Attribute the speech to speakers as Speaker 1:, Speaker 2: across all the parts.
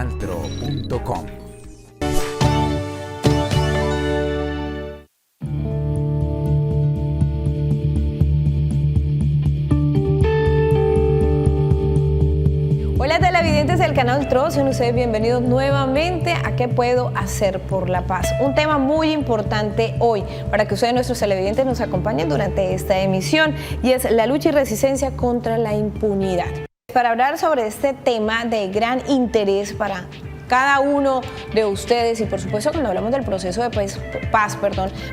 Speaker 1: elcanaltro.com.
Speaker 2: Hola televidentes del canal TRO, sean ustedes bienvenidos nuevamente a ¿Qué puedo hacer por la paz? Un tema muy importante hoy para que ustedes, nuestros televidentes, nos acompañen durante esta emisión, y es la lucha y resistencia contra la impunidad. Para hablar sobre este tema de gran interés para cada uno de ustedes, y por supuesto cuando hablamos del proceso de paz,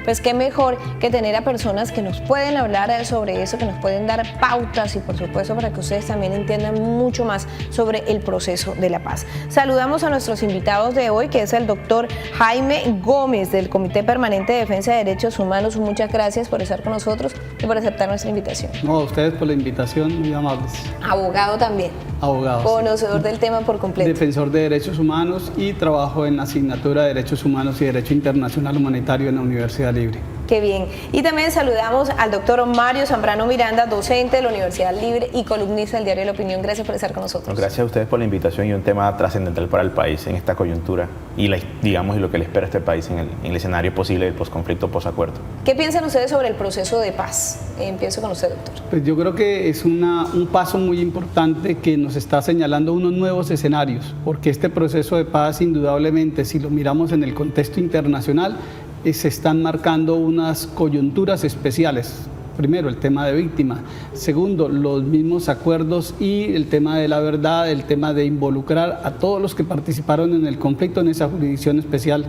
Speaker 2: pues qué mejor que tener a personas que nos pueden hablar sobre eso, que nos pueden dar pautas, y por supuesto para que ustedes también entiendan mucho más sobre el proceso de la paz. Saludamos a nuestros invitados de hoy, que es el doctor Jaime Gómez del Comité Permanente de Defensa de Derechos Humanos. Muchas gracias por estar con nosotros y por aceptar nuestra invitación.
Speaker 3: No, a ustedes por la invitación, muy amables.
Speaker 2: Abogado también.
Speaker 3: Abogado.
Speaker 2: Conocedor del tema por completo.
Speaker 3: Defensor de derechos humanos y trabajo en la asignatura de Derechos Humanos y Derecho Internacional Humanitario en la Universidad Libre.
Speaker 2: Qué bien. Y también saludamos al doctor Mario Zambrano Miranda, docente de la Universidad Libre y columnista del diario La Opinión. Gracias por estar con nosotros.
Speaker 4: Gracias a ustedes por la invitación, y un tema trascendental para el país en esta coyuntura y lo que le espera a este país en el escenario posible del posconflicto, posacuerdo.
Speaker 2: ¿Qué piensan ustedes sobre el proceso de paz? Empiezo con usted, doctor.
Speaker 3: Pues yo creo que es un paso muy importante que nos está señalando unos nuevos escenarios, porque este proceso de paz, indudablemente, si lo miramos en el contexto internacional, se están marcando unas coyunturas especiales. Primero, el tema de víctimas. Segundo, los mismos acuerdos y el tema de la verdad, el tema de involucrar a todos los que participaron en el conflicto en esa jurisdicción especial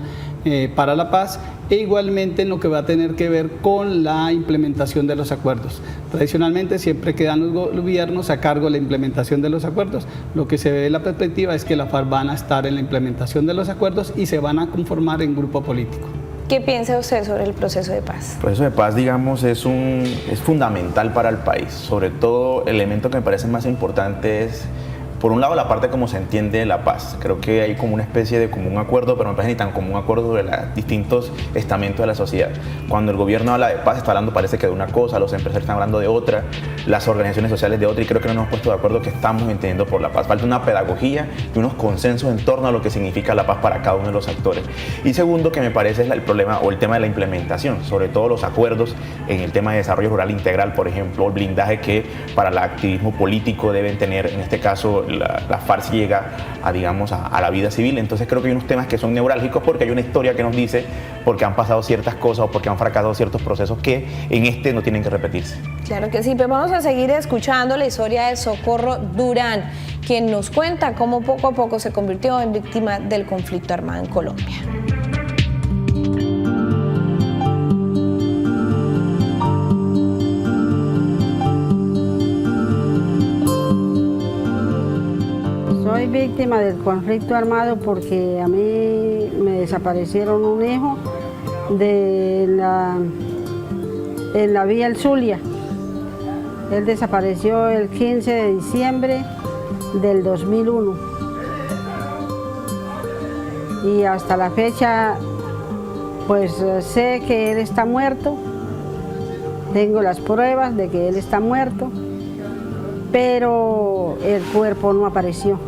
Speaker 3: para la paz, e igualmente en lo que va a tener que ver con la implementación de los acuerdos. Tradicionalmente siempre quedan los gobiernos a cargo de la implementación de los acuerdos. Lo que se ve en la perspectiva es que la FARC van a estar en la implementación de los acuerdos y se van a conformar en grupo político.
Speaker 2: ¿Qué piensa usted sobre el proceso de paz?
Speaker 4: El proceso de paz, digamos, es fundamental para el país. Sobre todo, el elemento que me parece más importante es, por un lado, la parte como se entiende la paz. Creo que hay como una especie de común acuerdo, pero me parece ni tan común acuerdo sobre los distintos estamentos de la sociedad. Cuando el gobierno habla de paz, está hablando, parece que de una cosa, los empresarios están hablando de otra, las organizaciones sociales de otra, y creo que no nos hemos puesto de acuerdo que estamos entendiendo por la paz. Falta una pedagogía y unos consensos en torno a lo que significa la paz para cada uno de los actores. Y segundo, que me parece es el problema o el tema de la implementación, sobre todo los acuerdos en el tema de desarrollo rural integral, por ejemplo, el blindaje que para el activismo político deben tener, en este caso, la FARC llega a la vida civil. Entonces creo que hay unos temas que son neurálgicos, porque hay una historia que nos dice por qué han pasado ciertas cosas o porque han fracasado ciertos procesos que en este no tienen que repetirse.
Speaker 2: Claro que sí, pero vamos a seguir escuchando la historia de Socorro Durán, quien nos cuenta cómo poco a poco se convirtió en víctima del conflicto armado en Colombia.
Speaker 5: Soy víctima del conflicto armado porque a mí me desaparecieron un hijo en la vía El Zulia. Él desapareció el 15 de diciembre del 2001. Y hasta la fecha, pues sé que él está muerto. Tengo las pruebas de que él está muerto, pero el cuerpo no apareció.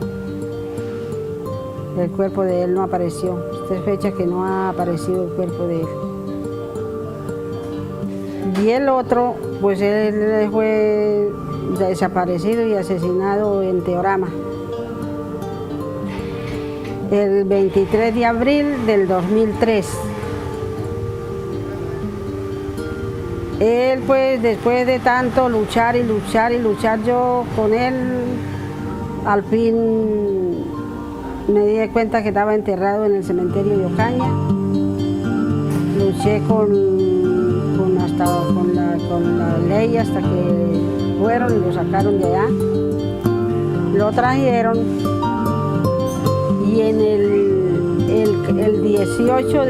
Speaker 5: El cuerpo de él no apareció. Esta es fecha que no ha aparecido el cuerpo de él. Y el otro, pues él fue desaparecido y asesinado en Teorama. El 23 de abril del 2003. Él, pues, después de tanto luchar y luchar y luchar yo con él, al fin me di cuenta que estaba enterrado en el cementerio de Ocaña. Luché con la ley hasta que fueron y lo sacaron de allá. Lo trajeron y en el 18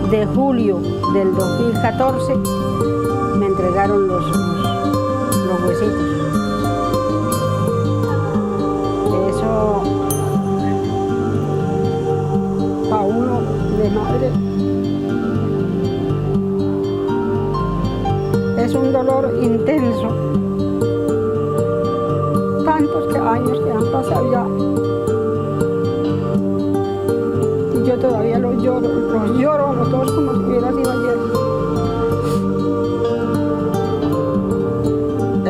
Speaker 5: de julio del 2014 me entregaron los huesitos. Eso, para uno de madre, es un dolor intenso, tan tiempos, años que han pasado ya. Y yo todavía los lloro a los dos como si hubiera sido ayer.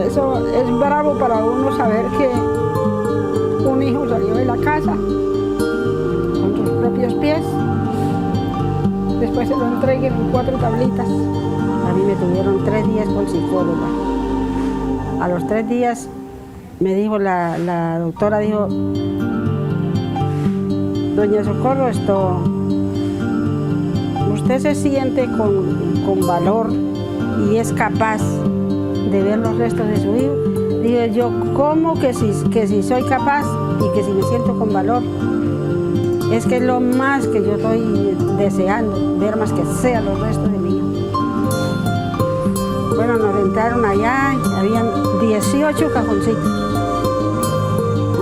Speaker 5: Eso es bravo para uno saber que un hijo salió de la casa con sus propios pies, después se lo entreguen en 4 tablitas. A mí me tuvieron 3 días con psicóloga. A los 3 días me dijo la doctora, dijo, doña Socorro, usted se siente con valor y es capaz de ver los restos de su hijo. Digo yo, ¿cómo que si soy capaz y que si me siento con valor? Es que es lo más que yo estoy deseando, ver más que sea los restos de mi hijo. Bueno, nos entraron allá, habían 18 cajoncitos.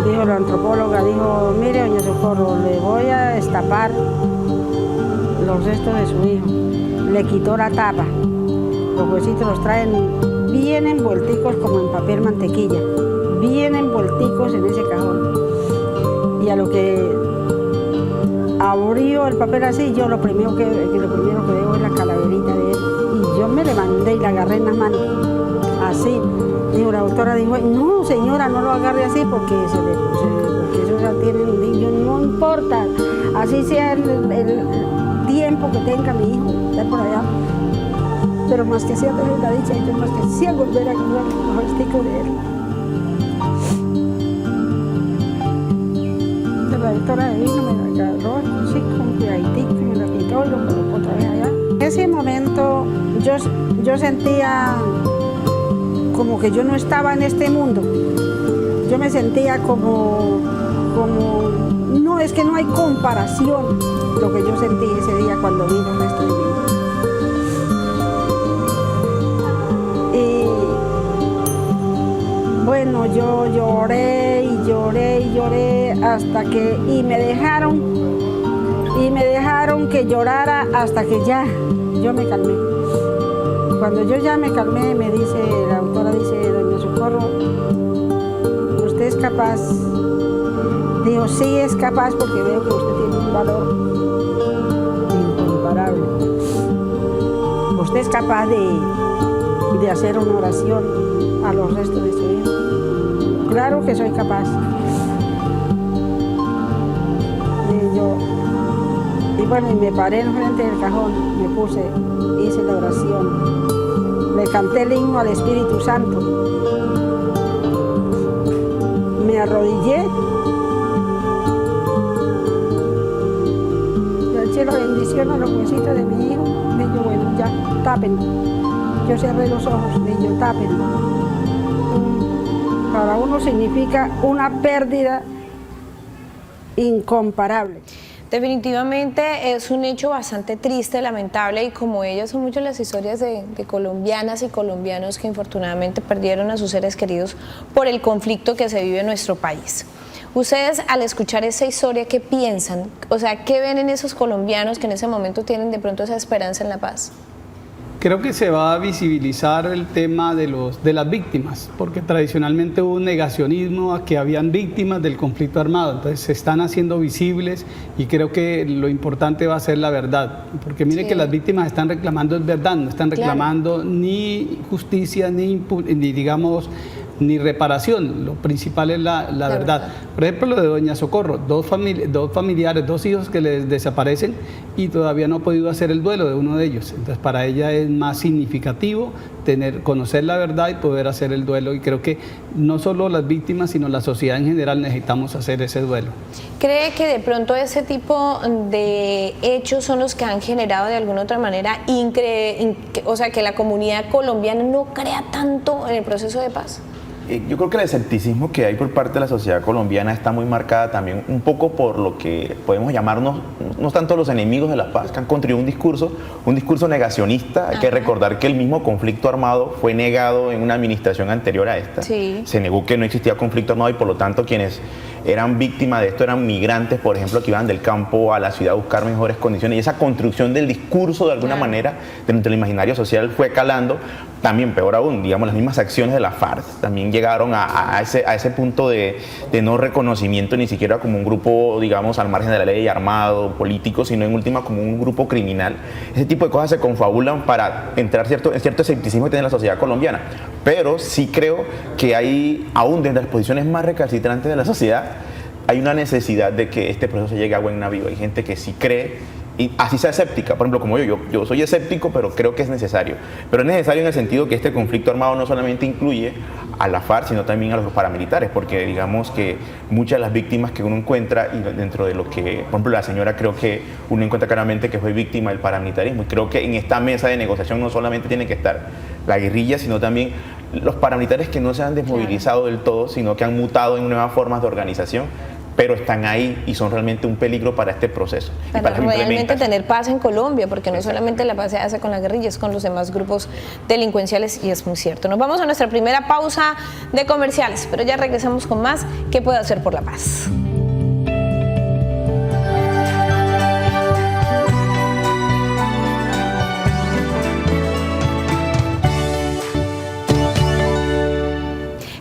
Speaker 5: Dijo la antropóloga, dijo, mire, doña Socorro, le voy a destapar los restos de su hijo. Le quitó la tapa, los huesitos los traen bien envuelticos como en papel mantequilla, bien envuelticos en ese cajón. Y a lo que abrió el papel así, yo lo primero que veo es la calaverita de él. Y yo me levanté y la agarré en las manos, así. Digo, la doctora dijo, no señora, no lo agarre así porque eso ya tiene un niño, no importa, así sea el tiempo que tenga mi hijo, está por allá. Pero más que sea tener la dicha, yo más que sea volver a comer los vestigos de él. La doctora de vino me la agarró, sí, con cuidadito, me la quitó y lo colocó otra vez allá. En ese momento yo sentía como que yo no estaba en este mundo. Yo me sentía como no, es que no hay comparación lo que yo sentí ese día cuando vi el resto de mi hijo. Bueno, yo lloré y lloré y lloré hasta que, y me dejaron que llorara hasta que ya yo me calmé. Cuando yo ya me calmé, me dice, la doctora dice, doña Socorro, ¿usted es capaz? Digo, sí es capaz porque veo que usted tiene un valor incomparable. ¿Usted es capaz de hacer una oración a los restos de su hijo? Claro que soy capaz. Y bueno, y me paré enfrente del cajón, me puse, hice la oración, le canté el himno al Espíritu Santo, me arrodillé, le eché la bendición a los huesitos de mi hijo, me dijo, bueno, ya, tápenlo. Yo cerré los ojos, me dijo, tápenlo. Para uno significa una pérdida incomparable.
Speaker 2: Definitivamente es un hecho bastante triste, lamentable, y como ellas son muchas las historias de colombianas y colombianos que infortunadamente perdieron a sus seres queridos por el conflicto que se vive en nuestro país. Ustedes, al escuchar esa historia, ¿qué piensan? O sea, ¿qué ven en esos colombianos que en ese momento tienen de pronto esa esperanza en la paz?
Speaker 3: Creo que se va a visibilizar el tema de las víctimas, porque tradicionalmente hubo un negacionismo a que habían víctimas del conflicto armado, entonces se están haciendo visibles y creo que lo importante va a ser la verdad, porque mire sí, que las víctimas están reclamando es verdad, no están reclamando ni justicia ni digamos ni reparación, lo principal es la verdad. Por ejemplo, lo de doña Socorro, dos familiares, 2 hijos que les desaparecen y todavía no ha podido hacer el duelo de uno de ellos. Entonces, para ella es más significativo conocer la verdad y poder hacer el duelo, y creo que no solo las víctimas, sino la sociedad en general necesitamos hacer ese duelo.
Speaker 2: ¿Cree que de pronto ese tipo de hechos son los que han generado de alguna otra manera, o sea, que la comunidad colombiana no crea tanto en el proceso de paz?
Speaker 4: Yo creo que el escepticismo que hay por parte de la sociedad colombiana está muy marcada también un poco por lo que podemos llamarnos, no tanto los enemigos de la paz, que han construido un discurso negacionista. Hay que recordar que el mismo conflicto armado fue negado en una administración anterior a esta. Sí. Se negó que no existía conflicto armado y por lo tanto quienes eran víctimas de esto, eran migrantes, por ejemplo, que iban del campo a la ciudad a buscar mejores condiciones, y esa construcción del discurso de alguna manera dentro del imaginario social fue calando. También, peor aún, digamos, las mismas acciones de la FARC también llegaron a ese punto de no reconocimiento ni siquiera como un grupo, digamos, al margen de la ley, armado, político, sino en última como un grupo criminal. Ese tipo de cosas se confabulan para entrar en cierto escepticismo que tiene la sociedad colombiana. Pero sí creo que hay, aún desde las posiciones más recalcitrantes de la sociedad, hay una necesidad de que este proceso llegue a buen navío. Hay gente que sí cree, y así sea escéptica, por ejemplo, como yo soy escéptico, pero creo que es necesario. Pero es necesario en el sentido que este conflicto armado no solamente incluye a la FARC, sino también a los paramilitares, porque digamos que muchas de las víctimas que uno encuentra, y dentro de lo que, por ejemplo, la señora, creo que uno encuentra claramente que fue víctima del paramilitarismo, y creo que en esta mesa de negociación no solamente tiene que estar la guerrilla, sino también los paramilitares que no se han desmovilizado del todo, sino que han mutado en nuevas formas de organización, pero están ahí y son realmente un peligro para este proceso.
Speaker 2: Para realmente tener paz en Colombia, porque no solamente la paz se hace con la guerrilla, es con los demás grupos delincuenciales, y es muy cierto. Nos vamos a nuestra primera pausa de comerciales, pero ya regresamos con más. ¿Qué puedo hacer por la paz?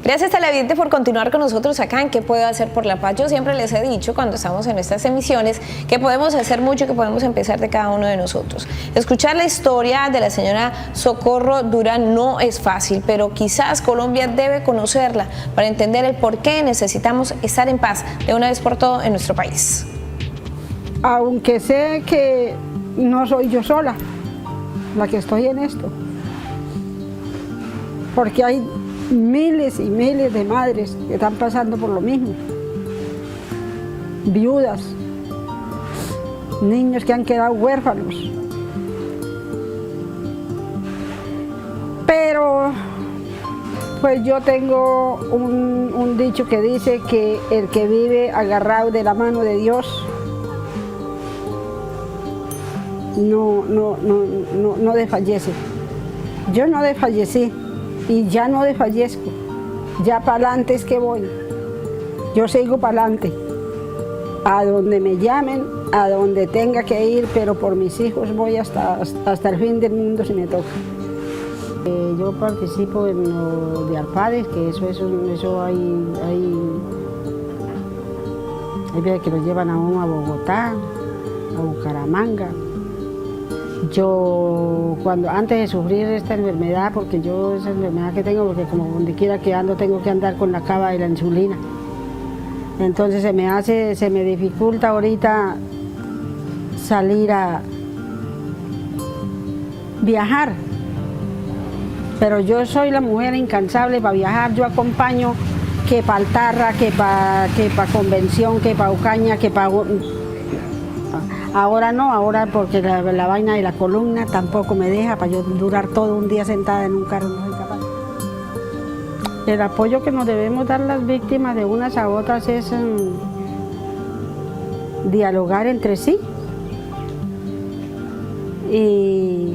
Speaker 2: Gracias, televidentes, por continuar con nosotros acá en ¿Qué puedo hacer por la paz? Yo siempre les he dicho cuando estamos en estas emisiones que podemos hacer mucho, que podemos empezar de cada uno de nosotros. Escuchar la historia de la señora Socorro Durán no es fácil, pero quizás Colombia debe conocerla para entender el por qué necesitamos estar en paz de una vez por todo en nuestro país.
Speaker 5: Aunque sé que no soy yo sola la que estoy en esto, porque hay miles y miles de madres que están pasando por lo mismo, viudas, niños que han quedado huérfanos. Pero pues yo tengo un dicho que dice que el que vive agarrado de la mano de Dios no desfallece. Yo no desfallecí y ya no desfallezco, ya para adelante es que voy. Yo sigo para adelante, a donde me llamen, a donde tenga que ir, pero por mis hijos voy hasta el fin del mundo si me toca. Yo participo en lo de Alpades, que eso hay veces que lo llevan a uno a Bogotá, a Bucaramanga. Yo, antes de sufrir esta enfermedad, porque yo esa enfermedad que tengo, porque como donde quiera que ando tengo que andar con la cava de la insulina, entonces se me dificulta ahorita salir a viajar, pero yo soy la mujer incansable para viajar. Yo acompaño que para Altarra, que para Convención, que para Ucaña, que para... Ahora no, ahora porque la vaina de la columna tampoco me deja para yo durar todo un día sentada en un carro, no soy capaz. El apoyo que nos debemos dar las víctimas de unas a otras es dialogar entre sí y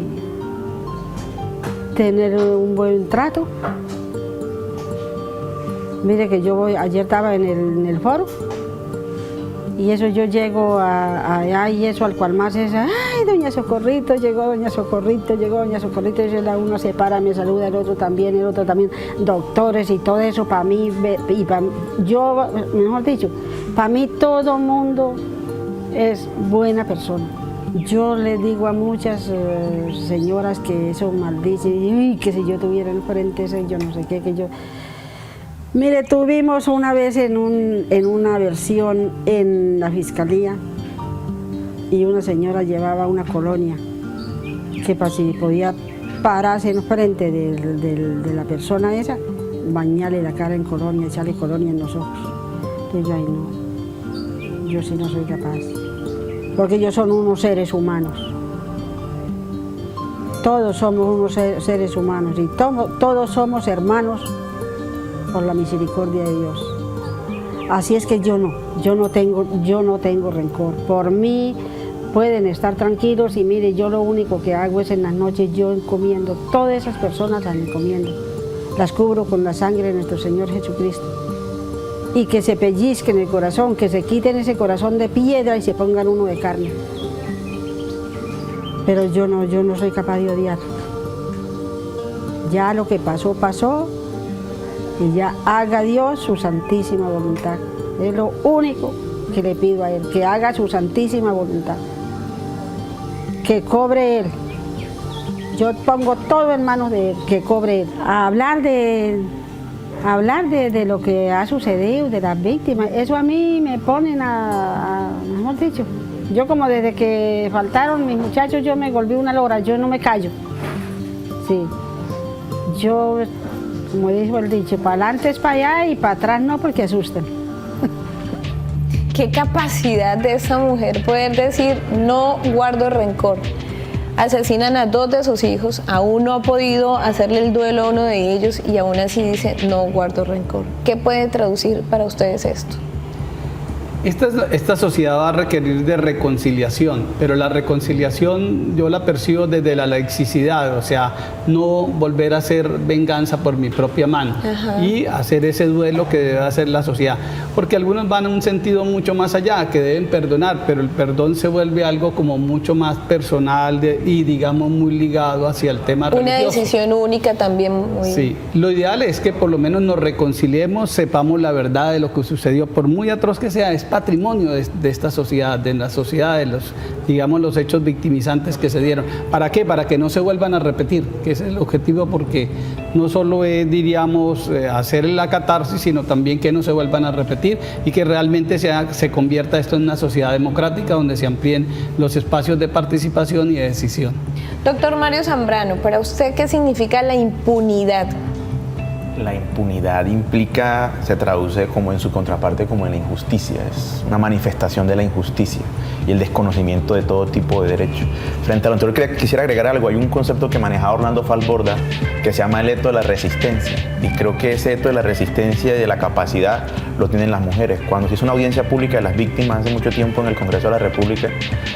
Speaker 5: tener un buen trato. Mire que ayer estaba en el foro, y eso yo llego allá y eso al cual más es, ay, doña Socorrito, llegó doña Socorrito, y eso uno se para, me saluda, el otro también, doctores y todo eso, para mí, yo, mejor dicho, para mí todo mundo es buena persona. Yo le digo a muchas señoras que eso maldicen, que si yo tuviera enfrente ese, yo no sé qué, que yo... Mire, tuvimos una vez en una versión en la fiscalía, y una señora llevaba una colonia que para si podía pararse en frente de la persona esa, bañarle la cara en colonia, echarle colonia en los ojos. Entonces yo, ay no, yo sí no soy capaz, porque ellos son unos seres humanos. Todos somos unos seres humanos y todos somos hermanos por la misericordia de Dios. Así es que yo no tengo rencor. Por mí pueden estar tranquilos, y mire, yo lo único que hago es en las noches yo encomiendo, todas esas personas las encomiendo, las cubro con la sangre de nuestro Señor Jesucristo. y que se pellizquen el corazón, que se quiten ese corazón de piedra y se pongan uno de carne. Pero yo no soy capaz de odiar. Ya lo que pasó, pasó, y ya haga Dios su santísima voluntad. Es lo único que le pido a Él, que haga su santísima voluntad. Que cobre Él. Yo pongo todo en manos de Él, que cobre Él. A hablar de lo que ha sucedido, de las víctimas, eso a mí me ponen mejor dicho, yo como desde que faltaron mis muchachos, yo me volví una lora, yo no me callo. Sí, yo, como dijo el dicho, para adelante es para allá y para atrás no, porque asustan.
Speaker 2: ¿Qué capacidad de esa mujer poder decir no guardo rencor? Asesinan a 2 de sus hijos, aún no ha podido hacerle el duelo a uno de ellos y aún así dice no guardo rencor. ¿Qué puede traducir para ustedes esto?
Speaker 3: Esta sociedad va a requerir de reconciliación, pero la reconciliación yo la percibo desde la laicidad, o sea, no volver a hacer venganza por mi propia mano. Ajá. Y hacer ese duelo que debe hacer la sociedad, porque algunos van en un sentido mucho más allá, que deben perdonar, pero el perdón se vuelve algo como mucho más personal y digamos muy ligado hacia el tema religioso. Una
Speaker 2: decisión única también.
Speaker 3: Sí, lo ideal es que por lo menos nos reconciliemos, sepamos la verdad de lo que sucedió, por muy atroz que sea, es patrimonio de esta sociedad, de la sociedad, de los, digamos, los hechos victimizantes que se dieron. ¿Para qué? Para que no se vuelvan a repetir, que ese es el objetivo, porque no solo es, diríamos, hacer la catarsis, sino también que no se vuelvan a repetir y que realmente se convierta esto en una sociedad democrática donde se amplíen los espacios de participación y de decisión.
Speaker 2: Doctor Mario Zambrano, para usted, ¿qué significa la impunidad?
Speaker 4: La impunidad implica, se traduce como en su contraparte como en la injusticia, es una manifestación de la injusticia y el desconocimiento de todo tipo de derecho. Frente a lo anterior quisiera agregar algo, hay un concepto que manejaba Orlando Falborda que se llama el eto de la resistencia, y creo que ese eto de la resistencia y de la capacidad lo tienen las mujeres. Cuando se hizo una audiencia pública de las víctimas hace mucho tiempo en el Congreso de la República,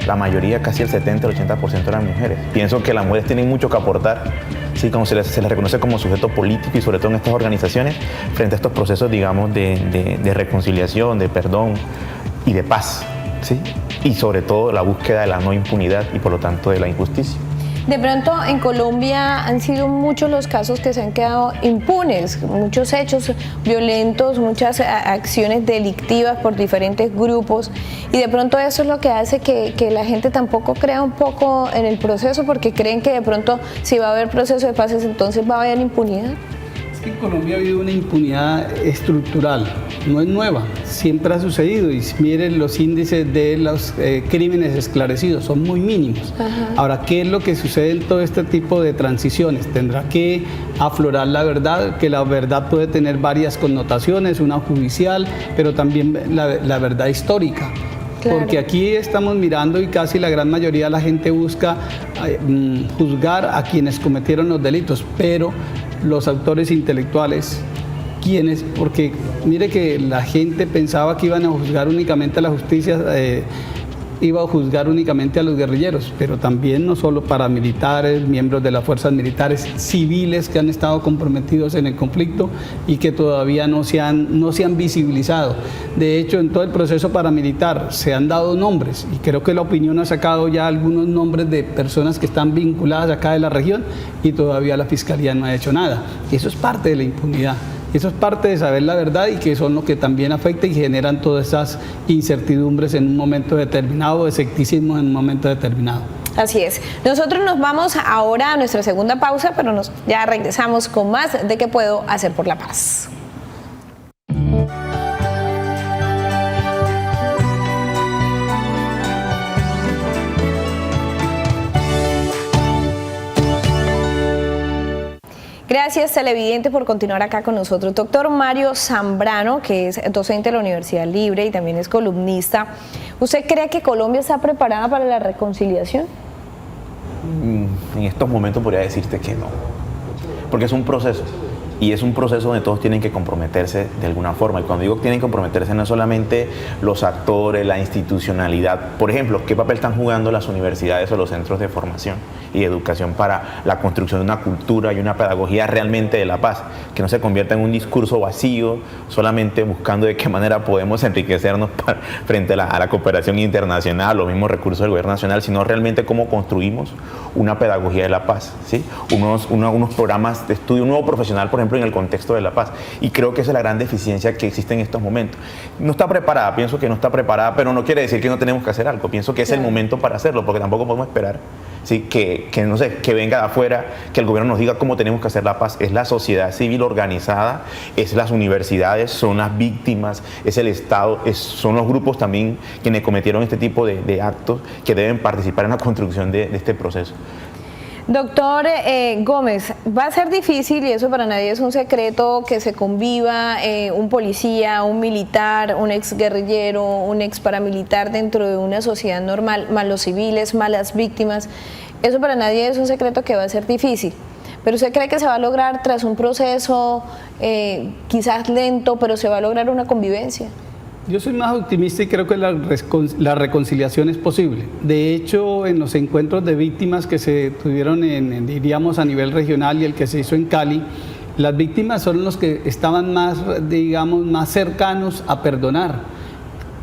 Speaker 4: la mayoría, casi el 70, el 80% eran mujeres. Pienso que las mujeres tienen mucho que aportar, sí, como se les reconoce como sujeto político y sobre todo en estas organizaciones, frente a estos procesos, digamos, de reconciliación, de perdón y de paz, ¿sí? Y sobre todo la búsqueda de la no impunidad y por lo tanto de la injusticia.
Speaker 2: De pronto en Colombia han sido muchos los casos que se han quedado impunes, muchos hechos violentos, muchas acciones delictivas por diferentes grupos, y de pronto eso es lo que hace que la gente tampoco crea un poco en el proceso, porque creen que de pronto si va a haber proceso de paz entonces va a haber impunidad.
Speaker 3: Es que en Colombia ha habido una impunidad estructural, no es nueva, siempre ha sucedido, y miren los índices de los crímenes esclarecidos, son muy mínimos. Ajá. Ahora, ¿qué es lo que sucede en todo este tipo de transiciones? Tendrá que aflorar la verdad, que la verdad puede tener varias connotaciones, una judicial, pero también la verdad histórica. Claro. Porque aquí estamos mirando y casi la gran mayoría de la gente busca juzgar a quienes cometieron los delitos, pero los autores intelectuales, porque mire que la gente pensaba que iban a juzgar únicamente a la justicia, iba a juzgar únicamente a los guerrilleros, pero también no solo paramilitares, miembros de las fuerzas militares, civiles que han estado comprometidos en el conflicto y que todavía no se han visibilizado. De hecho, en todo el proceso paramilitar se han dado nombres, y creo que la opinión ha sacado ya algunos nombres de personas que están vinculadas acá de la región, y todavía la Fiscalía no ha hecho nada. Eso es parte de la impunidad. Eso es parte de saber la verdad, y que son lo que también afecta y generan todas esas incertidumbres en un momento determinado, escepticismo en un momento determinado.
Speaker 2: Así es. Nosotros nos vamos ahora a nuestra segunda pausa, pero ya regresamos con más de ¿Qué puedo hacer por la paz? Gracias, televidentes, por continuar acá con nosotros. Doctor Mario Zambrano, que es docente de la Universidad Libre y también es columnista, ¿usted cree que Colombia está preparada para la reconciliación?
Speaker 4: En estos momentos podría decirte que no, porque es un proceso. y es un proceso donde todos tienen que comprometerse de alguna forma. Y cuando digo que tienen que comprometerse, no es solamente los actores, la institucionalidad. Por ejemplo, ¿qué papel están jugando las universidades o los centros de formación y educación para la construcción de una cultura y una pedagogía realmente de la paz? Que no se convierta en un discurso vacío, solamente buscando de qué manera podemos enriquecernos frente a la cooperación internacional, los mismos recursos del gobierno nacional, sino realmente cómo construimos una pedagogía de la paz, ¿sí? Unos programas de estudio, un nuevo profesional, por ejemplo, en el contexto de la paz. Y creo que esa es la gran deficiencia que existe en estos momentos. No está preparada, pienso que no está preparada, pero no quiere decir que no tenemos que hacer algo. Pienso que es el momento para hacerlo, porque tampoco podemos esperar, ¿sí? que no sé, que venga de afuera, que el gobierno nos diga cómo tenemos que hacer la paz. Es la sociedad civil organizada, es las universidades, son las víctimas, es el Estado, son los grupos también quienes cometieron este tipo de actos que deben participar en la construcción de este proceso.
Speaker 2: Doctor Gómez, va a ser difícil, y eso para nadie es un secreto, que se conviva un policía, un militar, un exguerrillero, un ex paramilitar dentro de una sociedad normal, más los civiles, más las víctimas. Eso para nadie es un secreto que va a ser difícil. Pero ¿usted cree que se va a lograr tras un proceso quizás lento, pero se va a lograr una convivencia?
Speaker 3: Yo soy más optimista y creo que la reconciliación es posible. De hecho, en los encuentros de víctimas que se tuvieron diríamos, a nivel regional y el que se hizo en Cali, las víctimas son los que estaban más, digamos, más cercanos a perdonar.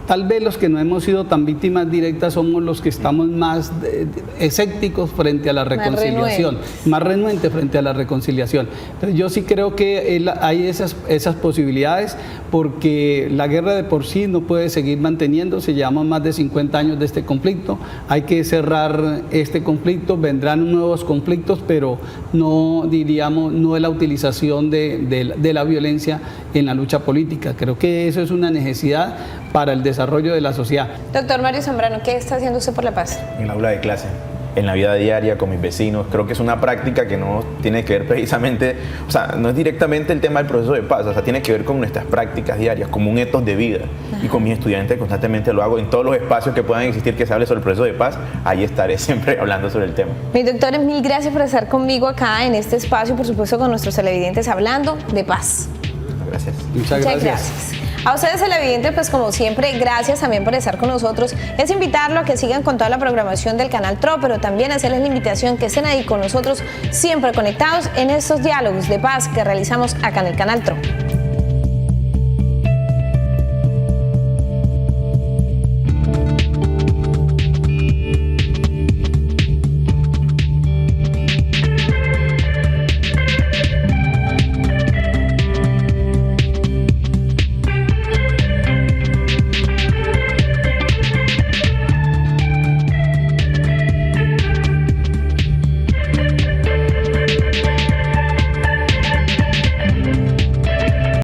Speaker 3: Tal vez los que no hemos sido tan víctimas directas somos los que estamos más escépticos frente a la reconciliación, más renuentes frente a la reconciliación. Entonces yo sí creo que hay esas posibilidades, porque la guerra de por sí no puede seguir manteniéndose. Llevamos más de 50 años de este conflicto, hay que cerrar este conflicto, vendrán nuevos conflictos, pero no, diríamos, no de la utilización de la violencia en la lucha política. Creo que eso es una necesidad para el desarrollo de la sociedad.
Speaker 2: Doctor Mario Zambrano, ¿qué está haciendo usted por la paz?
Speaker 4: En el aula de clase, en la vida diaria, con mis vecinos. Creo que es una práctica que no tiene que ver precisamente, o sea, no es directamente el tema del proceso de paz, o sea, tiene que ver con nuestras prácticas diarias, como un etos de vida. Y con mis estudiantes constantemente lo hago en todos los espacios que puedan existir que se hable sobre el proceso de paz. Ahí estaré siempre hablando sobre el tema.
Speaker 2: Mis doctores, mil gracias por estar conmigo acá en este espacio, por supuesto con nuestros televidentes, hablando de paz.
Speaker 4: Gracias.
Speaker 3: Muchas gracias.
Speaker 2: A ustedes, televidentes, pues como siempre, gracias también por estar con nosotros. Es invitarlo a que sigan con toda la programación del canal TRO, pero también hacerles la invitación que estén ahí con nosotros, siempre conectados en estos diálogos de paz que realizamos acá en el canal TRO.